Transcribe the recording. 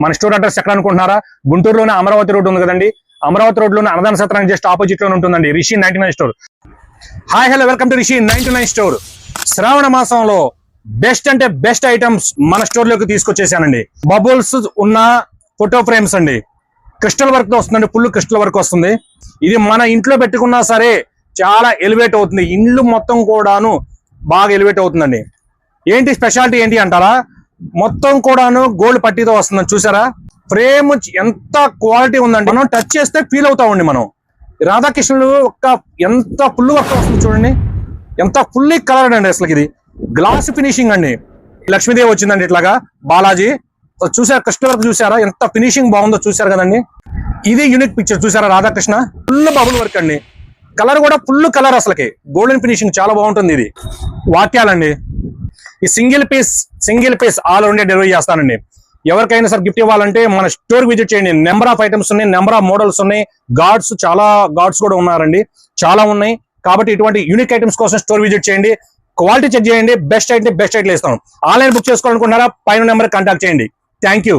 మన store address ఎక్కడ అనుకుంటున్నారా? గుంటూరులోనే అమరావతి రోడ్ ఉంది కదండి, అమరావతి రోడ్ లోనే అన్నదాన సత్రానికి జస్ట్ ఆపోజిట్ లోనే ఉంటుందండి Rishi 99 store. Hi hello, welcome to Rishi 99 store. Shravana మాసంలో బెస్ట్ అంటే బెస్ట్ ఐటమ్స్ మన స్టోర్ లోకి తీసుకొచ్చేసానండి. బబుల్స్ ఉన్న ఫోటో ఫ్రేమ్స్ అండి, క్రిస్టల్ వర్క్ తో వస్తుందండి, ఫుల్ క్రిస్టల్ వర్క్ వస్తుంది. ఇది మన ఇంట్లో పెట్టుకున్నా సరే చాలా ఎలివేట్ అవుతుంది, ఇల్లు మొత్తం కూడాను బాగా ఎలివేట్ అవుతుందండి. ఏంటి స్పెషాలిటీ ఏంటి అంటారా? మొత్తం కూడాను గోల్డ్ పట్టీతో వస్తుందని చూసారా? ఫ్రేమ్ ఎంత క్వాలిటీ ఉందండి, మనం టచ్ చేస్తే ఫీల్ అవుతామండి. మనం రాధాకృష్ణులు ఎంత ఫుల్ వర్క్ వస్తుంది చూడండి, ఎంత ఫుల్లీ కలర్డ్ అండి. అసలు ఇది గ్లాస్ ఫినిషింగ్ అండి. లక్ష్మీదేవి వచ్చిందండి ఇట్లాగా, బాలాజీ చూసారా, కృష్ణ వర్క్ చూసారా, ఎంత ఫినిషింగ్ బాగుందో చూసారు కదండి. ఇది యూనిక్ పిక్చర్ చూసారా, రాధాకృష్ణ ఫుల్ బబుల్ వర్క్ అండి. కలర్ కూడా ఫుల్ కలర్, అసలుకి గోల్డెన్ ఫినిషింగ్ చాలా బాగుంటుంది. ఇది వాక్యాలండి. ఈ single piece all India delivery చేస్తానండి. ఎవరికైనా సార్ గిఫ్ట్ ఇవ్వాలంటే మన స్టోర్ విజిట్ చేయండి. నెంబర్ ఆఫ్ ఐటమ్స్ ఉన్నాయి, నెంబర్ ఆఫ్ మోడల్స్ ఉన్నాయి, చాలా గార్డ్స్ కూడా ఉన్నారండి, చాలా ఉన్నాయి. కాబట్టి ఇటువంటి యూనిక్ ఐటమ్స్ కోసం స్టోర్ విజిట్ చేయండి, క్వాలిటీ చెక్ చేయండి, బెస్ట్ అయితే బెస్ట్ ఐటమ్ ఇస్తాం. ఆన్లైన్ బుక్ చేసుకోవాలనుకుంటున్నారా? పైన నెంబర్ కాంటాక్ట్ చేయండి. Thank you.